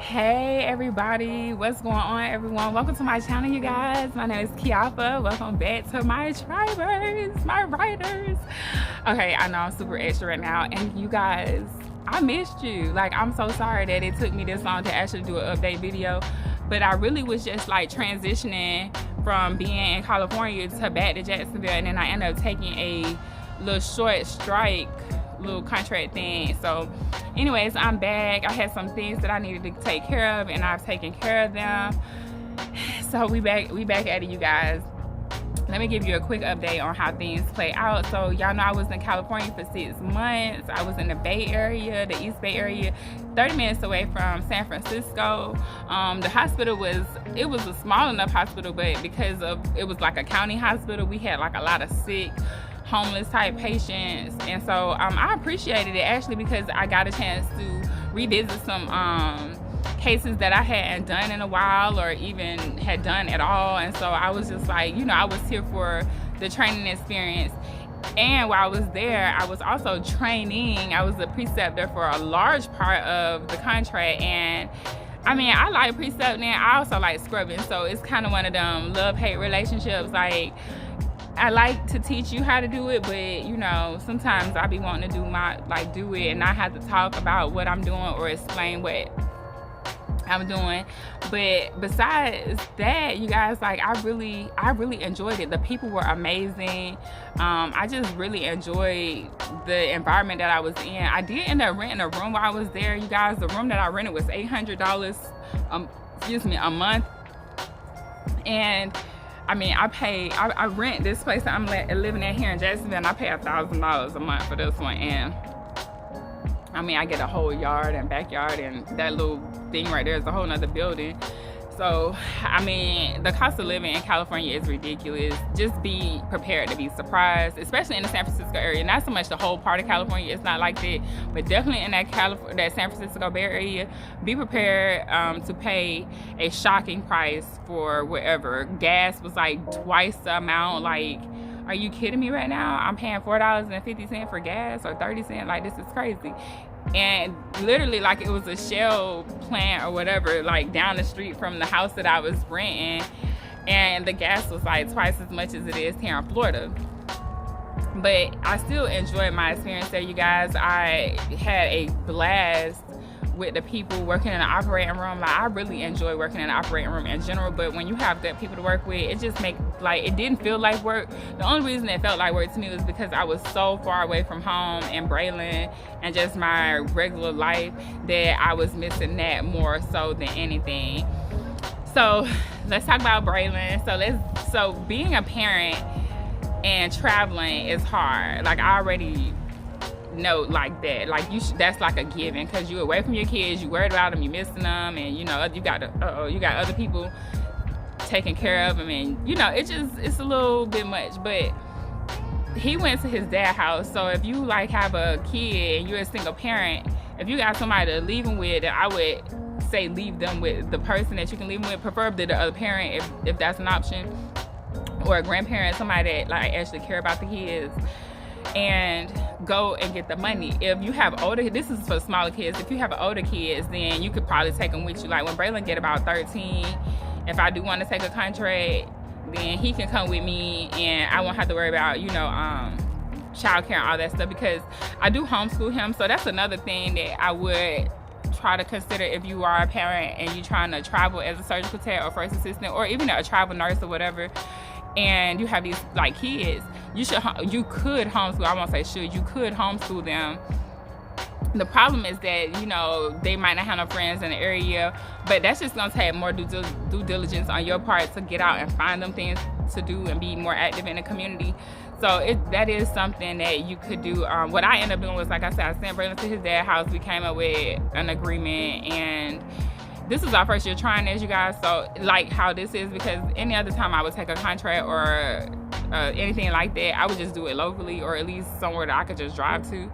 Hey everybody, what's going on everyone? Welcome to my channel, you guys. My name is Kiafa. Welcome back to my tribers, my writers. Okay, I know I'm super extra right now, and you guys, I missed you. Like, I'm so sorry that it took me this long to actually do an update video, but I really was just like transitioning from being in California to back to Jacksonville, and then I ended up taking a little short strike, little contract thing. So anyways, I'm back. I had some things that I needed to take care of, and I've taken care of them. So we back at it, you guys. Let me give you a quick update on how things play out. So y'all know I was in California for 6 months. I was in the Bay Area, the East Bay Area, 30 minutes away from San Francisco. The hospital was a small enough hospital, but because it was like a county hospital, we had like a lot of sick, homeless type patients, and so I appreciated it actually, because I got a chance to revisit some cases that I hadn't done in a while, or even had done at all. And so I was just like, you know, I was here for the training experience. And while I was there, I was also training. I was a preceptor for a large part of the contract, and I mean, I like precepting, I also like scrubbing, so it's kind of one of them love-hate relationships. Like, I like to teach you how to do it, but you know, sometimes I be wanting to do it and not have to talk about what I'm doing or explain what I'm doing. But besides that, you guys, like, I really enjoyed it. The people were amazing. I just really enjoyed the environment that I was in. I did end up renting a room while I was there, you guys. The room that I rented was $800 a month, and I mean, I rent this place that I'm living at here in Jacksonville, and I pay $1,000 a month for this one. And I mean, I get a whole yard and backyard, and that little thing right there is a whole nother building. So, I mean, the cost of living in California is ridiculous. Just be prepared to be surprised, especially in the San Francisco area. Not so much the whole part of California, it's not like that, but definitely in that San Francisco Bay Area, be prepared to pay a shocking price for whatever. Gas was like twice the amount. Like, are you kidding me right now? I'm paying $4.50 for gas, or 30 cents. Like, this is crazy. And literally, like, it was a Shell plant or whatever, like down the street from the house that I was renting, and the gas was like twice as much as it is here in Florida. But I still enjoyed my experience there, you guys. I had a blast with the people working in the operating room. Like, I really enjoy working in the operating room in general, but when you have good people to work with, it just it didn't feel like work. The only reason it felt like work to me was because I was so far away from home and Braylon and just my regular life that I was missing that more so than anything. So let's talk about Braylon. So being a parent and traveling is hard. Like, I already know like that. Like, that's like a given, because you're away from your kids, you worried about them, you missing them, and you know, you got other people taking care of them, and you know, it's a little bit much. But he went to his dad's house, so if you like have a kid and you're a single parent, if you got somebody to leave them with, I would say leave them with the person that you can leave them with, preferably the other parent if that's an option, or a grandparent, somebody that like actually care about the kids, and go and get the money. If you have this is for smaller kids, if you have older kids, then you could probably take them with you. Like, when Braylon get about 13, if I do want to take a contract, then he can come with me, and I won't have to worry about, you know, childcare and all that stuff, because I do homeschool him. So that's another thing that I would try to consider if you are a parent and you're trying to travel as a surgical tech or first assistant, or even a travel nurse or whatever, and you have these like kids, you could homeschool. I won't say should, you could homeschool them. The problem is that, you know, they might not have no friends in the area, but that's just gonna take more due diligence on your part to get out and find them things to do and be more active in the community. So that is something that you could do. What I ended up doing was, like I said, I sent Braylon to his dad's house. We came up with an agreement, and this is our first year trying this, you guys. So like how this is, because any other time I would take a contract or anything like that, I would just do it locally, or at least somewhere that I could just drive to.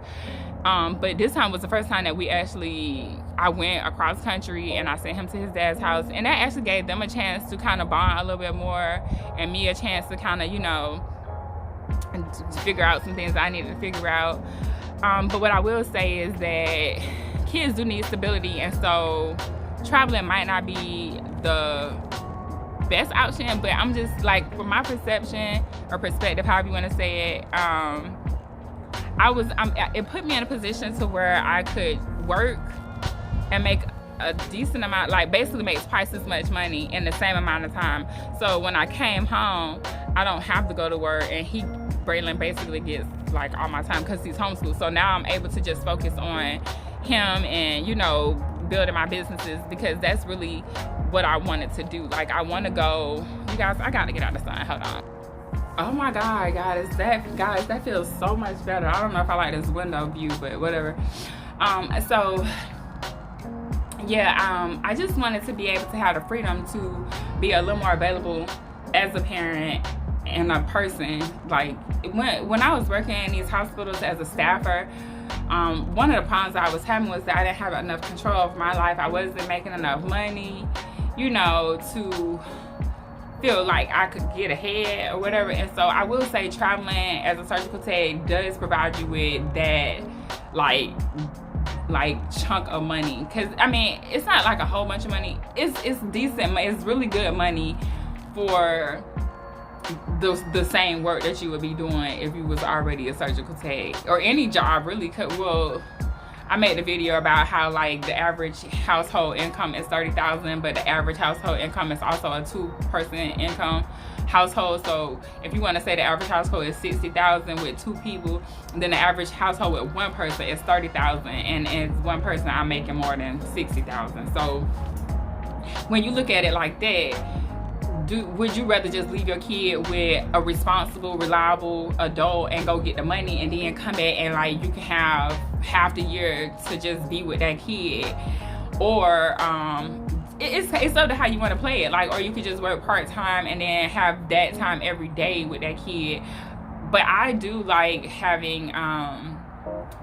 But this time was the first time that I went across country, and I sent him to his dad's house, and that actually gave them a chance to kind of bond a little bit more, and me a chance to kind of, you know, figure out some things I needed to figure out. But what I will say is that kids do need stability, and so traveling might not be the best option, but I'm just like, from my perception or perspective, however you want to say it, it put me in a position to where I could work and make a decent amount, like basically makes twice as much money in the same amount of time. So when I came home, I don't have to go to work, and Braylon basically gets like all my time because he's homeschooled. So now I'm able to just focus on him and, you know, building my businesses, because that's really what I wanted to do. Like, I want to go, you guys, I gotta get out of the sun, hold on. Oh my God, guys, that feels so much better. I don't know if I like this window view, but whatever. So yeah, I just wanted to be able to have the freedom to be a little more available as a parent and a person. Like, when I was working in these hospitals as a staffer, one of the problems I was having was that I didn't have enough control of my life. I wasn't making enough money, you know, to feel like I could get ahead or whatever. And so I will say traveling as a surgical tech does provide you with that like chunk of money, because I mean, it's not like a whole bunch of money. It's decent, it's really good money for the same work that you would be doing if you was already a surgical tech, or any job really. Well, I made a video about how like the average household income is $30,000, but the average household income is also a 2-person income household. So if you want to say the average household is $60,000 with 2 people, then the average household with 1 person is $30,000, and as 1 person I'm making more than $60,000. So when you look at it like that, would you rather just leave your kid with a responsible, reliable adult and go get the money, and then come back and like you can have half the year to just be with that kid? Or it's up to how you want to play it. Like, or you could just work part-time and then have that time every day with that kid. But I do like having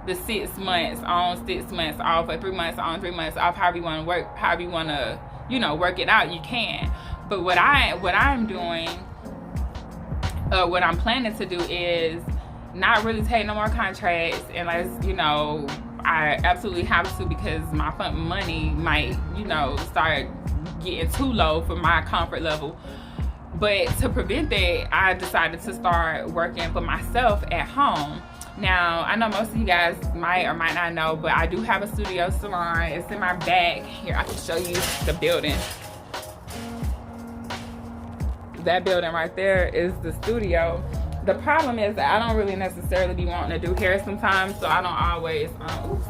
the 6 months on, 6 months off, or 3 months on, 3 months off. However you want to work, however you want to, you know, work it out, you can. But what I'm doing, what I'm planning to do is not really take no more contracts unless, you know, I absolutely have to, because my money might, you know, start getting too low for my comfort level. But to prevent that, I decided to start working for myself at home. Now, I know most of you guys might or might not know, but I do have a studio salon. It's in my back. Here, I can show you the building. That building right there is the studio. The problem is that I don't really necessarily be wanting to do hair sometimes, so I don't always,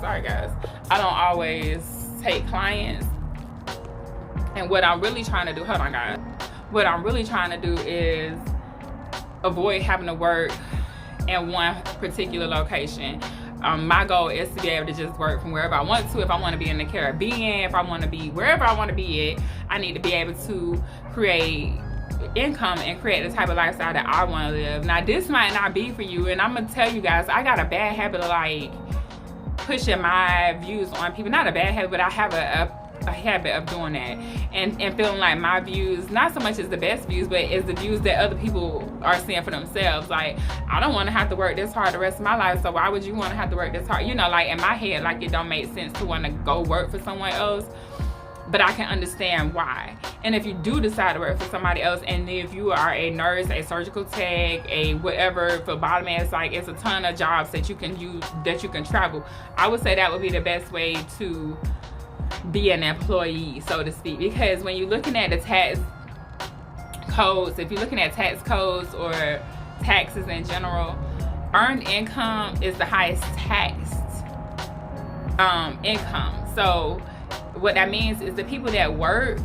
sorry guys, I don't always take clients. And what I'm really trying to do, hold on guys, what I'm really trying to do is avoid having to work in one particular location. My goal is to be able to just work from wherever I want to. If I want to be in the Caribbean, if I want to be wherever I want to be at, I need to be able to create income and create the type of lifestyle that I want to live. Now, this might not be for you, and I'm gonna tell you guys, I got a bad habit of like pushing my views on people. Not a bad habit, but I have a habit of doing that, and feeling like my views, not so much as the best views, but as the views that other people are seeing for themselves. Like, I don't want to have to work this hard the rest of my life, so why would you want to have to work this hard? You know, like in my head, like it don't make sense to want to go work for someone else. But I can understand why. And if you do decide to work for somebody else, and if you are a nurse, a surgical tech, a whatever, for bottom end, it's like it's a ton of jobs that you can use, that you can travel. I would say that would be the best way to be an employee, so to speak. Because when you're looking at the tax codes, if you're looking at tax codes or taxes in general, earned income is the highest taxed income. So what that means is the people that work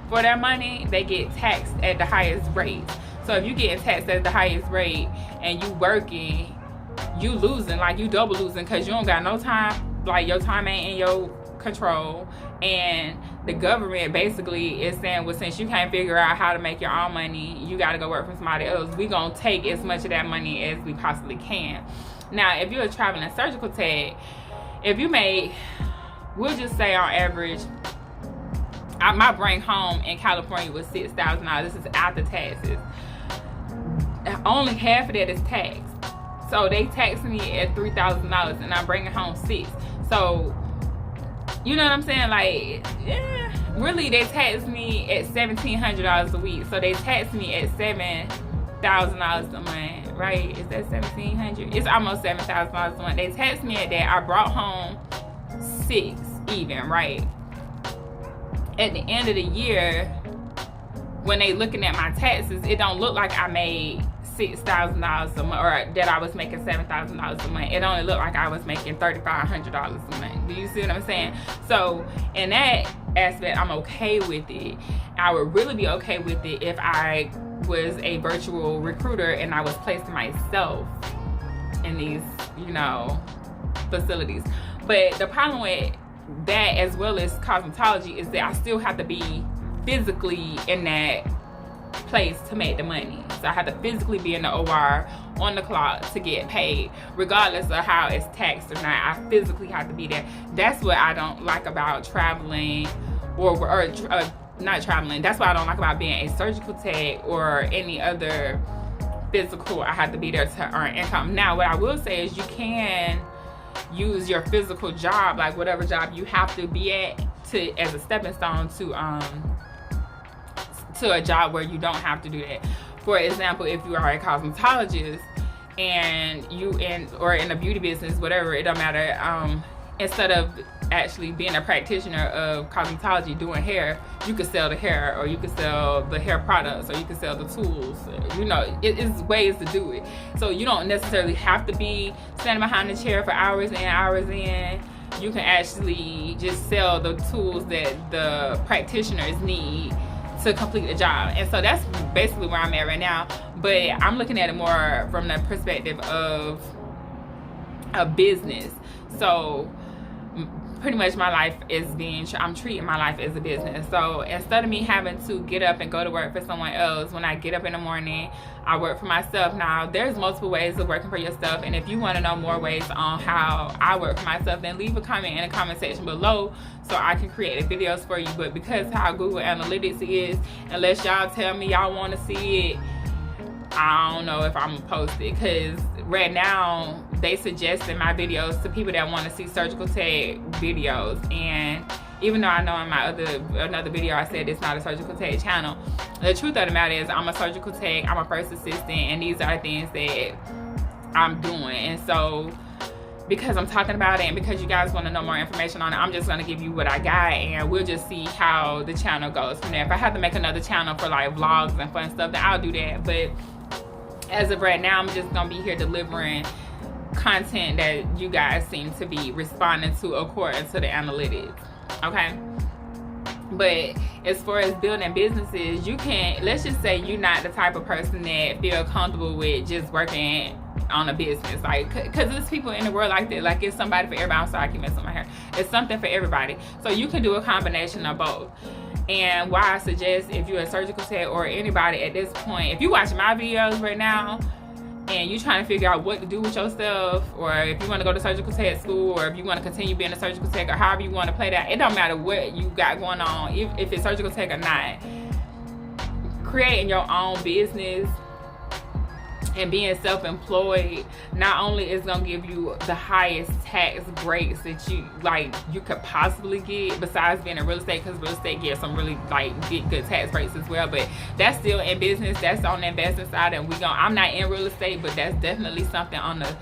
for their money, they get taxed at the highest rate. So if you getting taxed at the highest rate and you working, you losing, like you double losing, because you don't got no time, like your time ain't in your control. And the government basically is saying, well, since you can't figure out how to make your own money, you got to go work for somebody else. We gonna take as much of that money as we possibly can. Now, if you're a traveling surgical tech, if you make, we'll just say on average, my bring home in California was $6,000. This is after taxes. Only half of that is taxed. So they tax me at $3,000 and I'm bringing home $6,000. So, you know what I'm saying? Like, yeah, really they tax me at $1,700 a week. So they tax me at $7,000 a month, right? Is that $1,700? It's almost $7,000 a month. They tax me at that. I brought home 6 even, right? At the end of the year, when they looking at my taxes, it don't look like I made $6,000 a month, or that I was making $7,000 a month. It only looked like I was making $3,500 a month. Do you see what I'm saying? So in that aspect, I'm okay with it. I would really be okay with it if I was a virtual recruiter and I was placing myself in these, you know, facilities. But the problem with that, as well as cosmetology, is that I still have to be physically in that place to make the money. So I have to physically be in the OR on the clock to get paid, regardless of how it's taxed or not. I physically have to be there. That's what I don't like about traveling, or not traveling. That's what I don't like about being a surgical tech or any other physical. I have to be there to earn income. Now, what I will say is you can use your physical job, like whatever job you have to be at, as a stepping stone to a job where you don't have to do that. For example, if you are a cosmetologist and you or in a beauty business, whatever, it don't matter. Instead of actually being a practitioner of cosmetology doing hair, you could sell the hair, or you could sell the hair products, or you could sell the tools. You know, it is ways to do it. So you don't necessarily have to be standing behind the chair for hours and hours in. You can actually just sell the tools that the practitioners need to complete the job. And so that's basically where I'm at right now. But I'm looking at it more from the perspective of a business. So pretty much my life is I'm treating my life as a business. So instead of me having to get up and go to work for someone else, when I get up in the morning, I work for myself. Now, there's multiple ways of working for yourself, and if you want to know more ways on how I work for myself, then leave a comment in the comment section below so I can create videos for you. But because how Google Analytics is, unless y'all tell me y'all want to see it, I don't know if I'm gonna post it, because right now they suggesting my videos to people that want to see surgical tech videos. And even though I know in my another video I said it's not a surgical tech channel, the truth of the matter is I'm a surgical tech, I'm a first assistant, and these are things that I'm doing. And so because I'm talking about it and because you guys want to know more information on it, I'm just going to give you what I got, and we'll just see how the channel goes from there. If I have to make another channel for like vlogs and fun stuff, then I'll do that. But as of right now, I'm just going to be here delivering content that you guys seem to be responding to according to the analytics. Okay? But as far as building businesses, you can, let's just say you're not the type of person that feel comfortable with just working on a business, like, because there's people in the world like that. Like, it's somebody for everybody. I'm sorry, I keep messing with my hair. It's something for everybody. So you can do a combination of both. And why I suggest, if you're a surgical tech or anybody at this point, if you watch my videos right now and you're trying to figure out what to do with yourself, or if you want to go to surgical tech school, or if you want to continue being a surgical tech, or however you want to play that, it don't matter what you got going on, if it's surgical tech or not. Creating your own business and being self-employed not only is gonna give you the highest tax breaks that you could possibly get, besides being in real estate, because real estate gets some really get good tax breaks as well, but that's still in business, that's on the investment side. And I'm not in real estate, but that's definitely something on the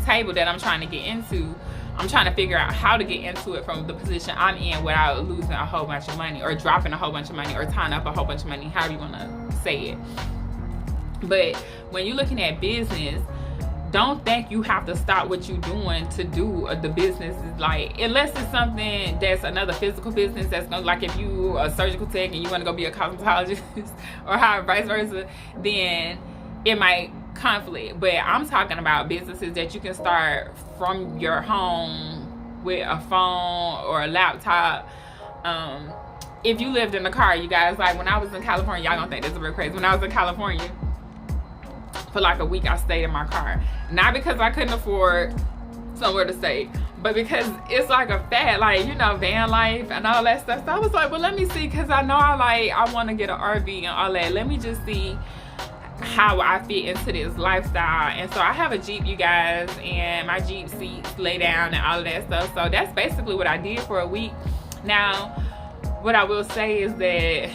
table that I'm trying to get into. I'm trying to figure out how to get into it from the position I'm in without losing a whole bunch of money, or dropping a whole bunch of money, or tying up a whole bunch of money, however you want to say it. But when you're looking at business, don't think you have to stop what you're doing to do the business. Like, unless it's something that's another physical business that's gonna, like if you a surgical tech and you want to go be a cosmetologist or how vice versa, then it might conflict. But I'm talking about businesses that you can start from your home with a phone or a laptop. If you lived in a car, you guys, like when I was in California, y'all gonna think this is real crazy. When I was in California, for like a week, I stayed in my car. Not because I couldn't afford somewhere to stay, but because it's like a fad, like, you know, van life and all that stuff. So I was like, well, let me see, because I know I want to get an RV and all that. Let me just see how I fit into this lifestyle. And so I have a Jeep, you guys, and my Jeep seats lay down and all of that stuff. So that's basically what I did for a week. Now, what I will say is that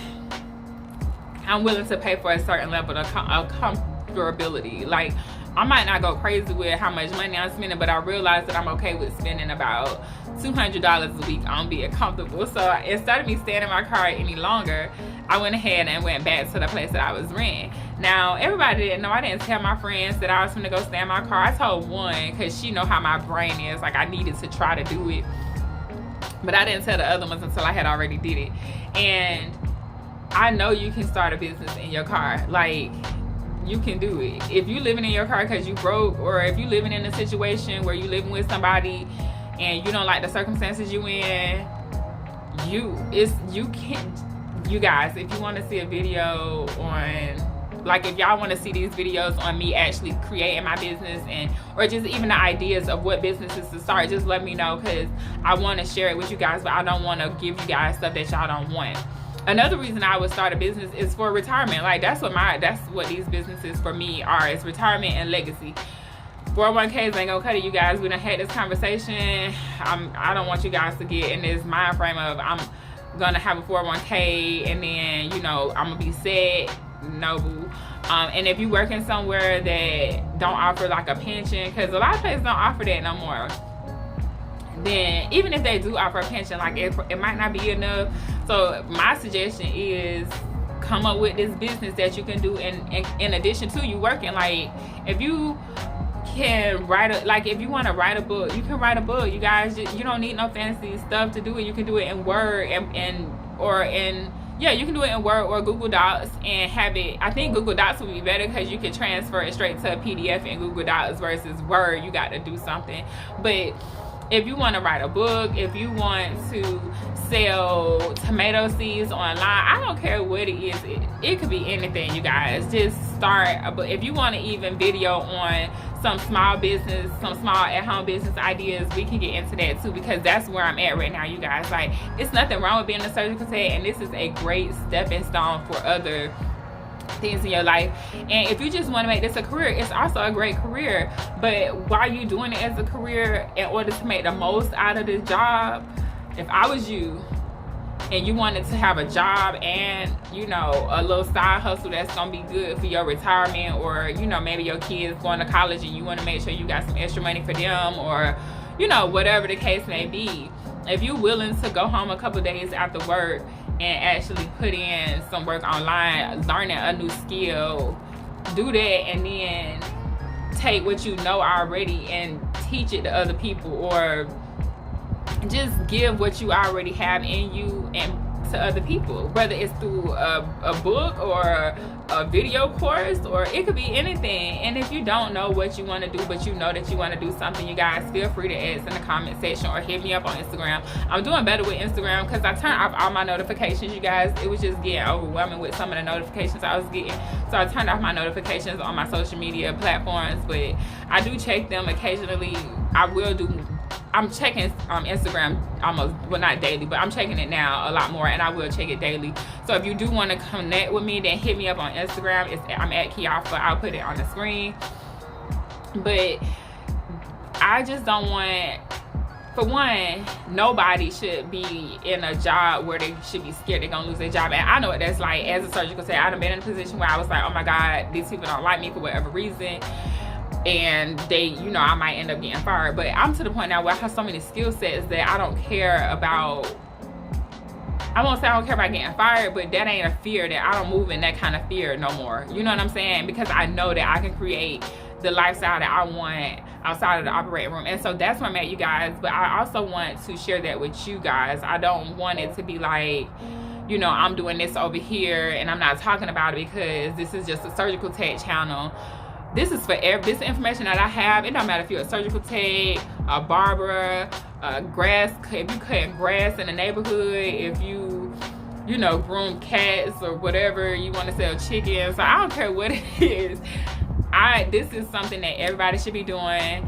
I'm willing to pay for a certain level of comfortability. Like, I might not go crazy with how much money I'm spending, but I realize that I'm okay with spending about $200 a week on being comfortable. So instead of me staying in my car any longer, I went ahead and went back to the place that I was renting. Now, everybody didn't know. I didn't tell my friends that I was gonna go stay in my car. I told one because she know how my brain is. Like, I needed to try to do it, but I didn't tell the other ones until I had already did it. And I know you can start a business in your car. Like, you can do it. If you living in your car because you broke, or if you living in a situation where you living with somebody and you don't like the circumstances you in, you guys, if you want to see a video on, like, if y'all want to see these videos on me actually creating my business, and or just even the ideas of what businesses to start, just let me know, because I want to share it with you guys, but I don't want to give you guys stuff that y'all don't want. Another reason I would start a business is for retirement. Like, that's what these businesses for me are, is retirement and legacy. 401ks ain't gonna cut it, you guys. We done had this conversation. I don't want you guys to get in this mind frame of I'm gonna have a 401k and then, you know, I'm gonna be set. No, boo. And if you working somewhere that don't offer like a pension, because a lot of places don't offer that no more, then even if they do offer a pension, like, it might not be enough. So my suggestion is come up with this business that you can do in addition to you working. Like, if you can if you want to write a book, you can write a book, you guys. You don't need no fancy stuff to do it. You can do it in Word you can do it in Word or Google Docs and have it. I think Google Docs would be better because you can transfer it straight to a PDF in Google Docs versus Word. You got to do something. But if you want to write a book, if you want to sell tomato seeds online, I don't care what it is. It could be anything, you guys. Just start. But if you want to even video on some small business, some small at-home business ideas, we can get into that too, because that's where I'm at right now, you guys. Like, it's nothing wrong with being a surgical tech, and this is a great stepping stone for other things in your life. And if you just want to make this a career, it's also a great career. But while you doing it as a career, in order to make the most out of this job, if I was you and you wanted to have a job and, you know, a little side hustle that's gonna be good for your retirement, or, you know, maybe your kids going to college and you want to make sure you got some extra money for them, or, you know, whatever the case may be, if you're willing to go home a couple days after work and actually put in some work online, learning a new skill, do that, and then take what you know already and teach it to other people, or just give what you already have in you and to other people, whether it's through a book or a video course, or it could be anything. And if you don't know what you want to do, but you know that you want to do something, you guys, feel free to ask in the comment section or hit me up on Instagram. I'm doing better with Instagram because I turned off all my notifications, you guys. It was just getting overwhelming with some of the notifications I was getting, so I turned off my notifications on my social media platforms. But I do check them occasionally. I'm checking Instagram almost, well, not daily, but I'm checking it now a lot more, and I will check it daily. So if you do want to connect with me, then hit me up on Instagram. I'm at Kiafa. I'll put it on the screen. But I just don't want, for one, nobody should be in a job where they should be scared they're gonna lose their job. And I know what that's like. As a surgical tech, I've been in a position where I was like, oh my God, these people don't like me for whatever reason, and they, you know, I might end up getting fired. But I'm to the point now where I have so many skill sets that I don't care about. I won't say I don't care about getting fired, but that ain't a fear, that I don't move in that kind of fear no more. You know what I'm saying? Because I know that I can create the lifestyle that I want outside of the operating room. And so that's where I'm at, you guys. But I also want to share that with you guys. I don't want it to be like, you know, I'm doing this over here and I'm not talking about it because this is just a surgical tech channel. This is for this information that I have. It don't matter if you're a surgical tech, a barber, if you cutting grass in the neighborhood, if you know, groom cats or whatever, you want to sell chickens. So I don't care what it is. This is something that everybody should be doing.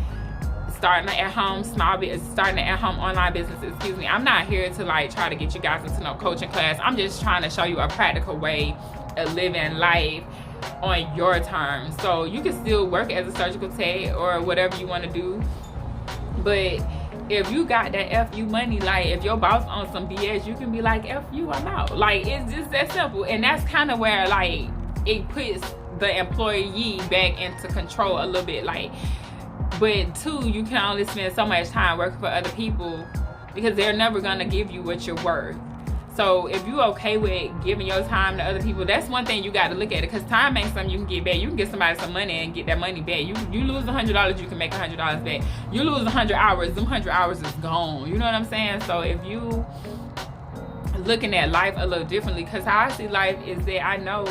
Starting at home online business, excuse me. I'm not here to like try to get you guys into no coaching class. I'm just trying to show you a practical way of living life on your terms. So you can still work as a surgical tech or whatever you want to do, but if you got that FU money, like if your boss on some BS, you can be like, FU, I'm out. Like, it's just that simple. And that's kind of where, like, it puts the employee back into control a little bit. Like, but two, you can only spend so much time working for other people because they're never gonna give you what you're worth. So if you're okay with giving your time to other people, that's one thing you got to look at it, because time ain't something you can get back. You can get somebody some money and get that money back. You lose $100, you can make $100 back. You lose 100 hours, them 100 hours is gone. You know what I'm saying? So if you looking at life a little differently, because how I see life is that I know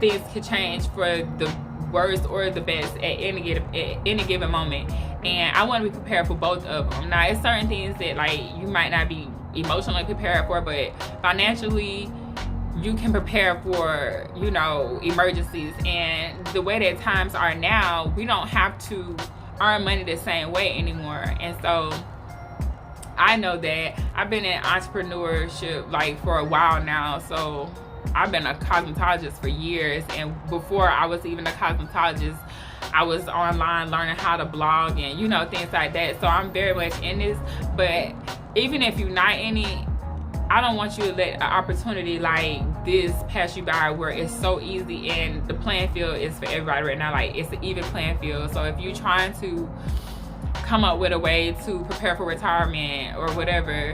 things can change for the worst or the best at any given moment, and I want to be prepared for both of them. Now, it's certain things that, like, you might not be emotionally prepared for, but financially you can prepare for, you know, emergencies. And the way that times are now, we don't have to earn money the same way anymore. And so I know that I've been in entrepreneurship like for a while now. So I've been a cosmetologist for years, and before I was even a cosmetologist, I was online learning how to blog and, you know, things like that. So I'm very much in this. But even if you're not in it, I don't want you to let an opportunity like this pass you by where it's so easy and the playing field is for everybody right now. Like, it's an even playing field. So if you're trying to come up with a way to prepare for retirement or whatever,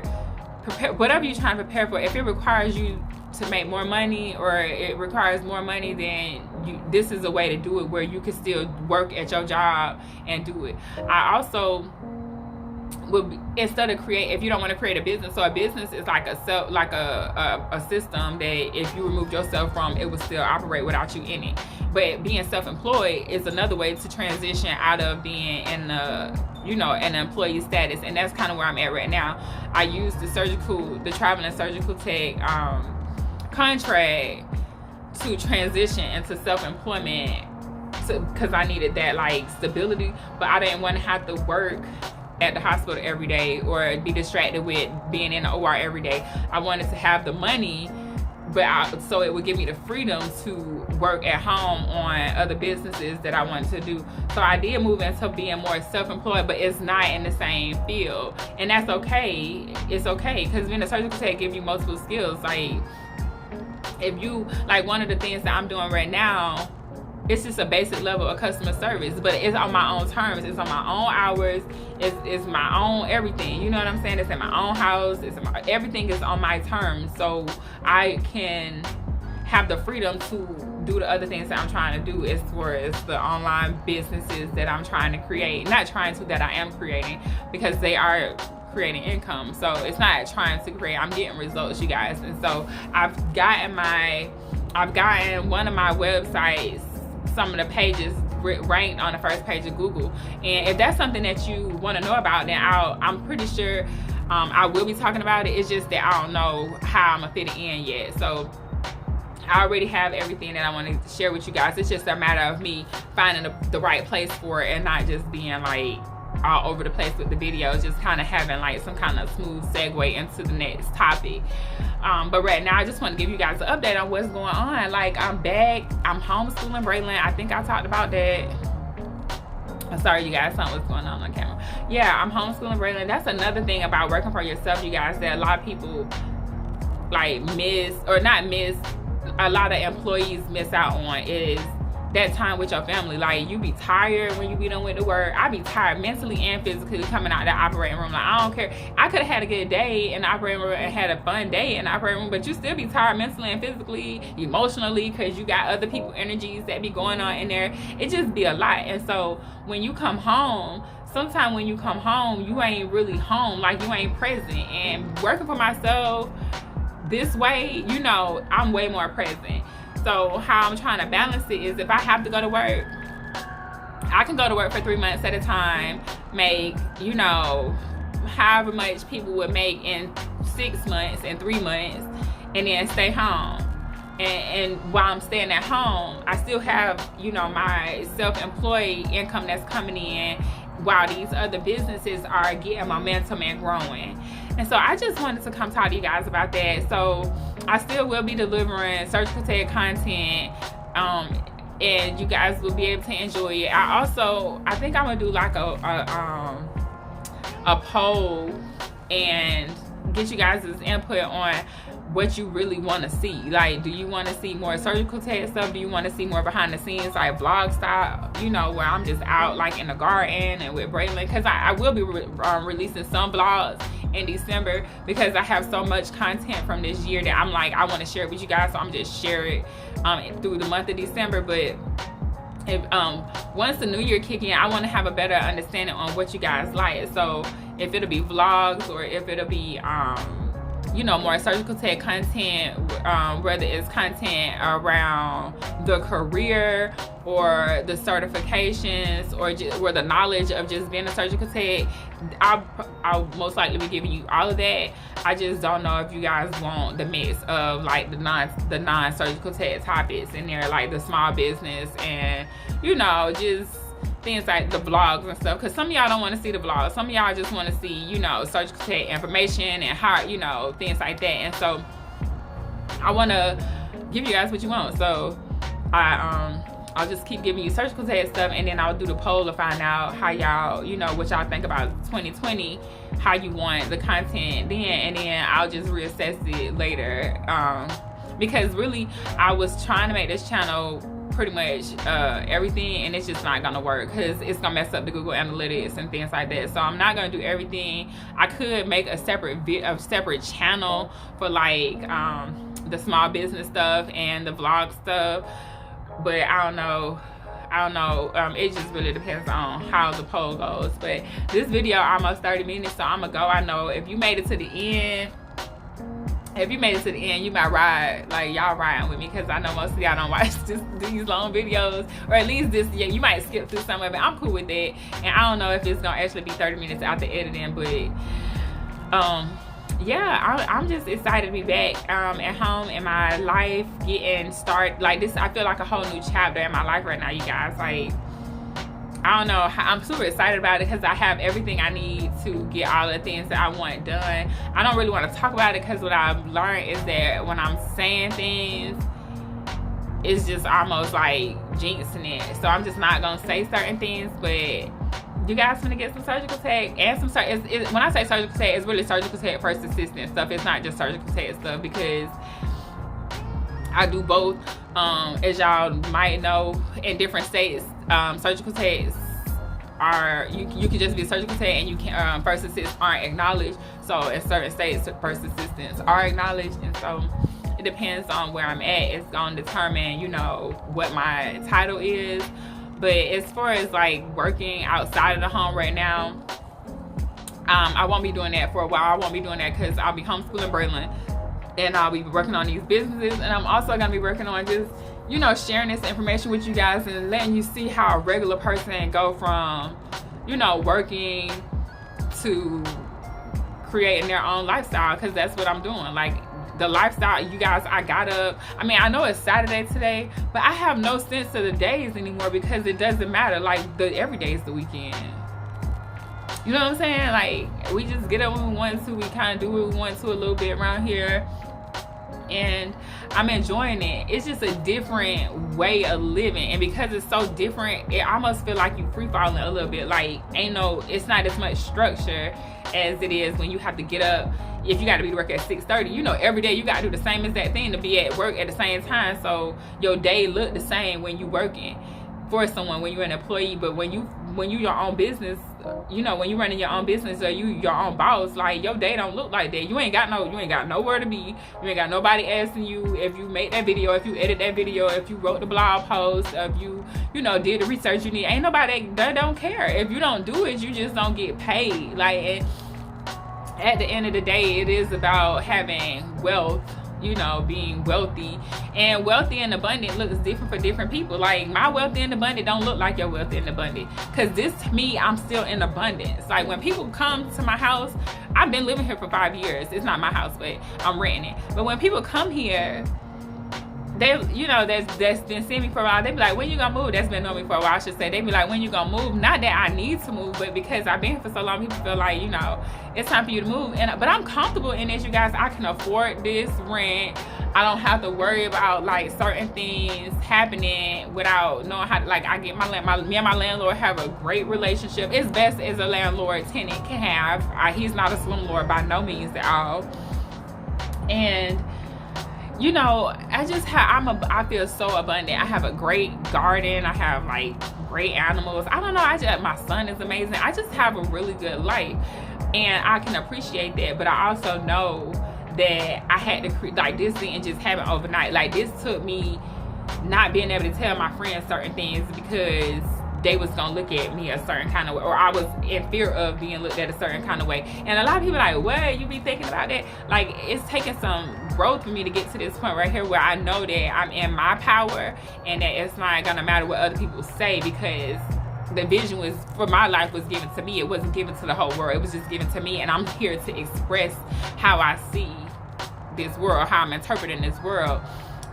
whatever you're trying to prepare for, if it requires you to make more money or it requires more money, then this is a way to do it where you can still work at your job and do it. I also would, instead of if you don't want to create a business, so a business is like a system that if you remove yourself from, it would still operate without you in it. But being self-employed is another way to transition out of being in an employee status, and that's kind of where I'm at right now. I use the traveling surgical tech contract to transition into self-employment because I needed that like stability, but I didn't want to have to work at the hospital every day or be distracted with being in the OR every day. I wanted to have the money, so it would give me the freedom to work at home on other businesses that I wanted to do. So I did move into being more self-employed, but it's not in the same field, and that's okay. It's okay, because being a surgical tech gives you multiple skills. Like, if you, like, one of the things that I'm doing right now, it's just a basic level of customer service, but it's on my own terms. It's on my own hours. It's my own everything. You know what I'm saying? It's in my own house. Everything is on my terms, so I can have the freedom to do the other things that I'm trying to do as far as the online businesses that I'm trying to create. Not trying to, that I am creating, because they are creating income. So it's not trying to create, I'm getting results, you guys. And so I've gotten one of my websites, some of the pages ranked on the first page of Google. And if that's something that you want to know about, then I'm pretty sure I will be talking about it. It's just that I don't know how I'm gonna fit it in yet. So I already have everything that I want to share with you guys. It's just a matter of me finding the right place for it and not just being like all over the place with the videos, just kind of having like some kind of smooth segue into the next topic. But right now I just want to give you guys an update on what's going on. Like, I'm back, I'm homeschooling Braylon. I think I talked about that. I'm sorry, you guys, something was going on camera. Yeah, I'm homeschooling Braylon. That's another thing about working for yourself, you guys, that a lot of people like a lot of employees miss out on, is that time with your family. Like, you be tired when you be done with the work. I be tired mentally and physically coming out the operating room. Like, I don't care. I could have had a good day in the operating room and had a fun day in the operating room, but you still be tired mentally and physically, emotionally, because you got other people energies that be going on in there. It just be a lot. And so when you come home, sometimes when you come home, you ain't really home. Like, you ain't present. And working for myself this way, you know, I'm way more present. So how I'm trying to balance it is, if I have to go to work, I can go to work for 3 months at a time, make, you know, however much people would make in 6 months and 3 months, and then stay home. And while I'm staying at home, I still have, you know, my self-employed income that's coming in, while these other businesses are getting momentum and growing. And so I just wanted to come talk to you guys about that. So I still will be delivering surgical tech content, and you guys will be able to enjoy it. I think I'm gonna do like a poll and get you guys' input on what you really want to see. Like, do you want to see more surgical tech stuff? Do you want to see more behind the scenes, like vlog style, you know, where I'm just out like in the garden and with Braylon? Because I will be releasing some vlogs in December, because I have so much content from this year that I'm like, I want to share it with you guys, so I'm just share it through the month of December. But if once the new year kick in, I want to have a better understanding on what you guys like. So if it'll be vlogs, or if it'll be you know, more surgical tech content, whether it's content around the career or the certifications, or the knowledge of just being a surgical tech, I'll most likely be giving you all of that. I just don't know if you guys want the mix of like the non-surgical tech topics in there, like the small business and, you know, just things like the vlogs and stuff, because some of y'all don't want to see the vlogs. Some of y'all just want to see, you know, surgical tech information and how, you know, things like that. And so I want to give you guys what you want. So I'll just keep giving you surgical tech stuff, and then I'll do the poll to find out how y'all, you know, what y'all think about 2020, how you want the content then, and then I'll just reassess it later. Because really, I was trying to make this channel pretty much everything, and it's just not gonna work, because it's gonna mess up the Google Analytics and things like that. So I'm not gonna do everything. I could make a separate channel for like the small business stuff and the vlog stuff, but I don't know. It just really depends on how the poll goes. But this video almost 30 minutes, so I'm gonna go. I know if you made it to the end, you might ride, like y'all riding with me, because I know most of y'all don't watch these long videos, or at least this, yeah, you might skip through some of it. I'm cool with that, and I don't know if it's gonna actually be 30 minutes after editing, but yeah, I'm just excited to be back at home in my life, getting started like this. I feel like a whole new chapter in my life right now, you guys. Like, I don't know, I'm super excited about it, because I have everything I need to get all the things that I want done. I don't really want to talk about it, because what I've learned is that when I'm saying things, it's just almost like jinxing it. So I'm just not going to say certain things. But you guys gonna get some surgical tech and some when I say surgical tech, it's really surgical tech first assistant stuff. It's not just surgical tech stuff, because I do both. As y'all might know, in different states, surgical techs are, you can just be a surgical tech, and you can first assistants aren't acknowledged. So in certain states, first assistants are acknowledged, and so it depends on where I'm at. It's gonna determine, you know, what my title is. But as far as like working outside of the home right now, I won't be doing that for a while. I won't be doing that because I'll be homeschooling Braylon, and I'll be working on these businesses, and I'm also gonna be working on just, you know, sharing this information with you guys and letting you see how a regular person go from, you know, working to creating their own lifestyle, because that's what I'm doing. Like, the lifestyle, you guys, I got up, I mean, I know it's Saturday today, but I have no sense of the days anymore, because it doesn't matter. Like, every day is the weekend. You know what I'm saying? Like, we just get up when we want to. We kind of do what we want to a little bit around here, and I'm enjoying it. It's just a different way of living, and because it's so different, it almost feel like you free falling a little bit. Like, it's not as much structure as it is when you have to get up. If you got to be to work at 6:30, you know, every day you got to do the same exact thing to be at work at the same time. So your day look the same when you working for someone, when you're an employee. But when you your own business, you know, when you running your own business, or you your own boss, like, your day don't look like that. You ain't got nowhere to be. You ain't got nobody asking you if you made that video, if you edit that video, if you wrote the blog post, if you know, did the research you need. Ain't nobody that don't care. If you don't do it, you just don't get paid. Like, at the end of the day, it is about having wealth, you know, being wealthy. And wealthy and abundant looks different for different people. Like, my wealthy and abundant don't look like your wealthy and abundant, because this, to me, I'm still in abundance. Like, when people come to my house, I've been living here for 5 years. It's not my house, but I'm renting it. But when people come here, they, you know, that's been seeing me for a while, they be like, when you gonna move? That's been knowing me for a while, I should say. They be like, when you gonna move? Not that I need to move, but because I've been here for so long, people feel like, you know, it's time for you to move. But I'm comfortable in this, you guys. I can afford this rent. I don't have to worry about like certain things happening without knowing how to, like, I get me and my landlord have a great relationship. It's best as a landlord tenant can have. He's not a slumlord by no means at all. And you know, I feel so abundant. I have a great garden. I have like great animals. I don't know, my son is amazing. I just have a really good life, and I can appreciate that. But I also know that I had to, like, this didn't just happen overnight. Like, this took me not being able to tell my friends certain things because they was gonna look at me a certain kind of way, or I was in fear of being looked at a certain kind of way. And a lot of people are like, what, you be thinking about that? Like, it's taking some growth for me to get to this point right here where I know that I'm in my power, and that it's not gonna matter what other people say, because the vision was for my life was given to me. It wasn't given to the whole world. It was just given to me, and I'm here to express how I see this world, how I'm interpreting this world.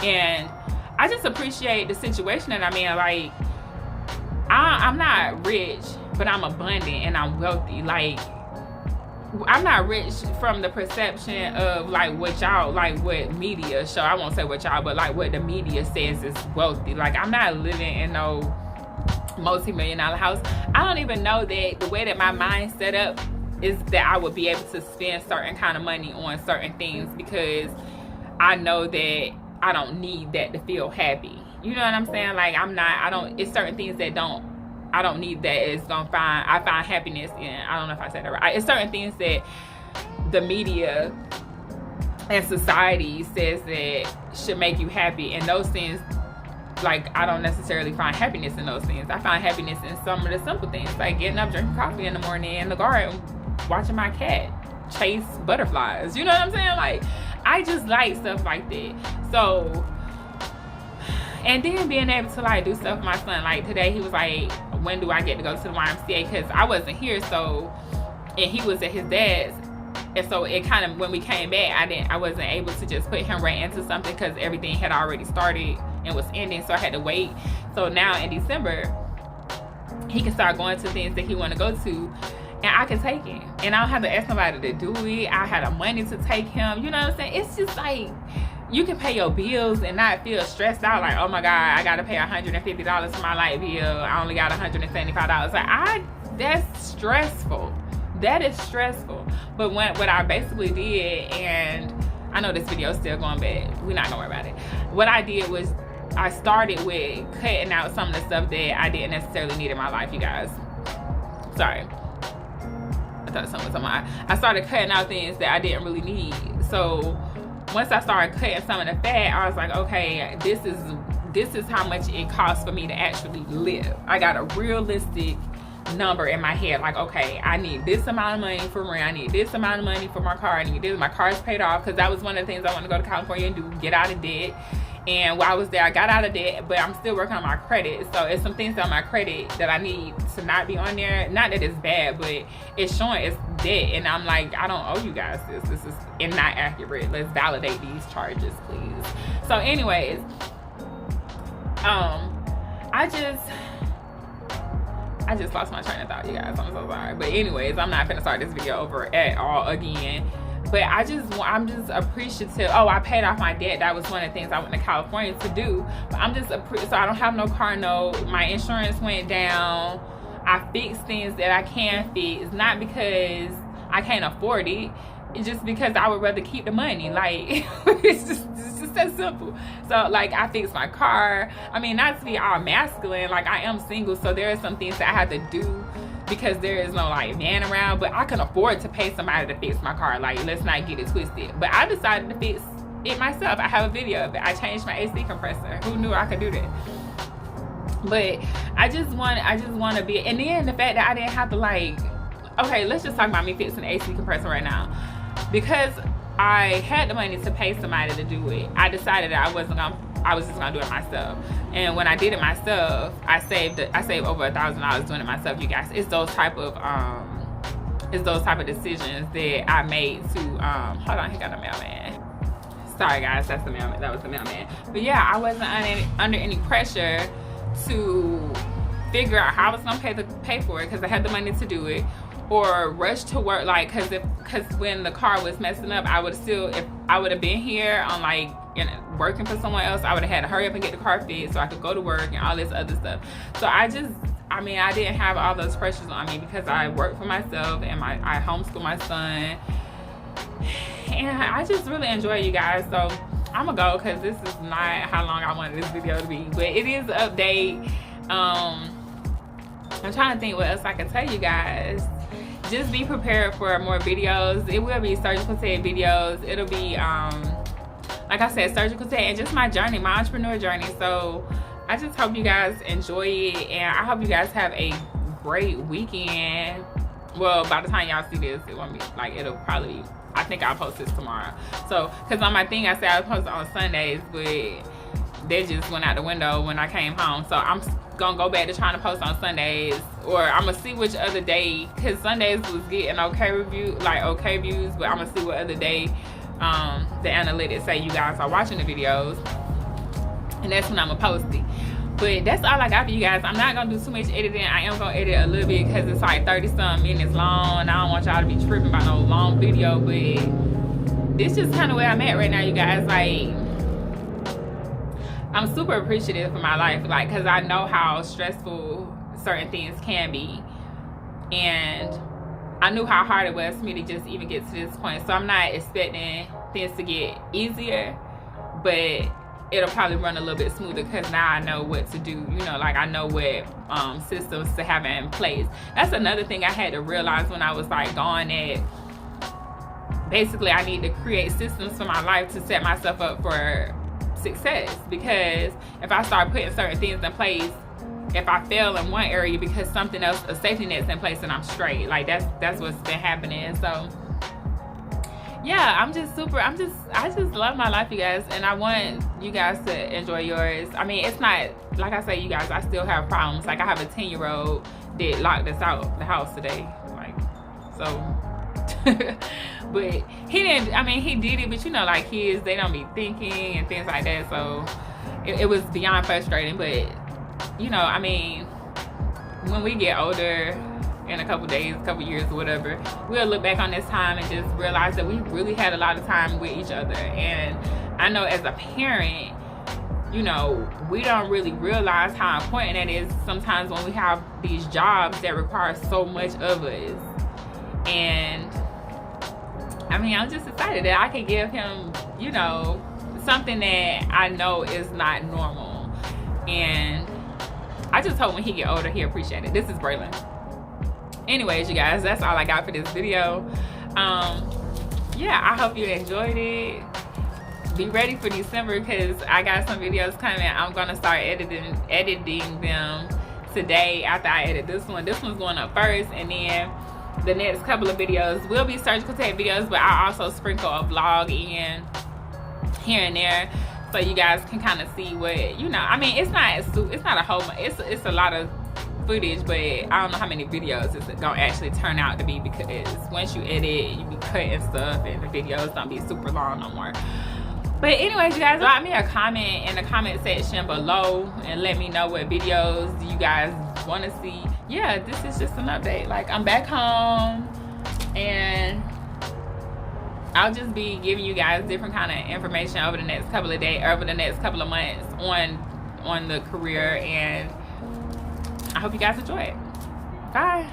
And I just appreciate the situation that I'm in. Like, I'm not rich, but I'm abundant and I'm wealthy. Like, I'm not rich from the perception of like what y'all, like what media show. I won't say what y'all, but like what the media says is wealthy. Like, I'm not living in no multi-million-dollar house. I don't even know that the way that my mind set up is that I would be able to spend certain kind of money on certain things, because I know that I don't need that to feel happy. You know what I'm saying? Like, it's certain things that I don't need that is gonna I find happiness in. I don't know if I said that right. It's certain things that the media and society says that should make you happy, and those things, like, I don't necessarily find happiness in those things. I find happiness in some of the simple things, like getting up, drinking coffee in the morning in the garden, watching my cat chase butterflies. You know what I'm saying? Like, I just like stuff like that. So, and then being able to like do stuff with my son. Like, today he was like, when do I get to go to the YMCA? Because I wasn't here, so, and he was at his dad's. And so it kind of, when we came back, I wasn't able to just put him right into something because everything had already started and was ending, so I had to wait. So now in December, he can start going to things that he want to go to, and I can take him. And I don't have to ask somebody to do it. I had the money to take him. You know what I'm saying? It's just like, you can pay your bills and not feel stressed out like, oh my God, I got to pay $150 for my light bill. I only got $175. Like, that's stressful. That is stressful. But what I basically did, and I know this video is still going bad. We're not going to worry about it. What I did was I started with cutting out some of the stuff that I didn't necessarily need in my life, you guys. Sorry. I thought something was on my eye. I started cutting out things that I didn't really need. So once I started cutting some of the fat, I was like, okay, this is how much it costs for me to actually live. I got a realistic number in my head, like, okay, I need this amount of money for rent, I need this amount of money for my car, I need this, my car's paid off, because that was one of the things I want to go to California and do, get out of debt. And while I was there, I got out of debt, but I'm still working on my credit. So it's some things on my credit that I need to not be on there. Not that it's bad, but it's showing it's debt, and I'm like, I don't owe you guys this is not accurate. Let's validate these charges, please. So anyways, I just lost my train of thought, you guys. I'm so sorry. But anyways, I'm not gonna start this video over at all again. But I'm just appreciative. Oh, I paid off my debt. That was one of the things I went to California to do. But I'm just so I don't have no car note. My insurance went down. I fixed things that I can fix, not because I can't afford it. It's just because I would rather keep the money. Like, it's just that simple. So like, I fixed my car. I mean, not to be all masculine, like, I am single, so there are some things that I have to do because there is no like man around, but I can afford to pay somebody to fix my car. Like, let's not get it twisted. But I decided to fix it myself. I have a video of it. I changed my AC compressor. Who knew I could do that? But I just want to be, and then the fact that I didn't have to, like, okay, let's just talk about me fixing the AC compressor right now. Because I had the money to pay somebody to do it, I decided that I was just gonna do it myself. And when I did it myself, I saved over $1,000 doing it myself, you guys. It's those type of decisions that I made to hold on, here got the mailman. Sorry guys, that's the mailman. That was the mailman. But yeah, I wasn't under any pressure to figure out how I was gonna pay for it, because I had the money to do it, or rush to work. Like, because when the car was messing up, I would have been here on like working for someone else, I would have had to hurry up and get the car fixed so I could go to work and all this other stuff. So I didn't have all those pressures on me because I work for myself and I homeschool my son. And I just really enjoy you guys. So I'm gonna go because this is not how long I wanted this video to be. But it is an update. I'm trying to think what else I can tell you guys. Just be prepared for more videos. It will be surgical tech videos. It'll be, like I said, surgical tech and just my journey, my entrepreneur journey. So I just hope you guys enjoy it, and I hope you guys have a great weekend. Well, by the time y'all see this, it won't be, like, it'll probably be, I think I'll post this tomorrow. So, because on my thing, I said I post on Sundays, but they just went out the window when I came home. So I'm gonna go back to trying to post on Sundays, or I'm gonna see which other day, because Sundays was getting okay views, but I'm gonna see what other day the analytics say you guys are watching the videos, and that's when I'm gonna post it. But that's all I got for you guys. I'm not gonna do too much editing. I am gonna edit a little bit because it's like 30-something minutes long. I don't want y'all to be tripping about no long video, but this is kind of where I'm at right now, you guys. Like, I'm super appreciative for my life, like, because I know how stressful certain things can be, and I knew how hard it was for me to just even get to this point. So I'm not expecting things to get easier, but it'll probably run a little bit smoother because now I know what to do. You know, like, I know what systems to have in place. That's another thing I had to realize when I was like going at, basically I need to create systems for my life to set myself up for success, because if I start putting certain things in place, if I fail in one area because something else, a safety net's in place, and I'm straight. Like, that's what's been happening. So yeah, I just love my life, you guys, and I want you guys to enjoy yours. I mean, it's not, like I say, you guys, I still have problems. Like, I have a 10-year-old that locked us out the house today, like, so but he didn't, I mean, he did it, but you know, like, kids, they don't be thinking and things like that. So it was beyond frustrating. But you know, I mean, when we get older, in a couple days, couple years, or whatever, we'll look back on this time and just realize that we really had a lot of time with each other. And I know as a parent, you know, we don't really realize how important that is sometimes when we have these jobs that require so much of us. And I mean, I'm just excited that I can give him, you know, something that I know is not normal. And I just hope when he get older, he appreciate it. This is Braylon. Anyways, you guys, that's all I got for this video. Yeah, I hope you enjoyed it. Be ready for December because I got some videos coming. I'm gonna start editing them today after I edit this one. This one's going up first, and then the next couple of videos will be surgical tech videos, but I'll also sprinkle a vlog in here and there, so you guys can kind of see what, you know, I mean, it's not a whole, it's a lot of footage, but I don't know how many videos it's gonna actually turn out to be, because once you edit, you be cutting stuff and the videos don't be super long no more. But anyways, you guys, drop me a comment in the comment section below and let me know what videos you guys want to see. Yeah, this is just an update. Like, I'm back home, and I'll just be giving you guys different kind of information over the next couple of days, over the next couple of months on the career, and I hope you guys enjoy it. Bye.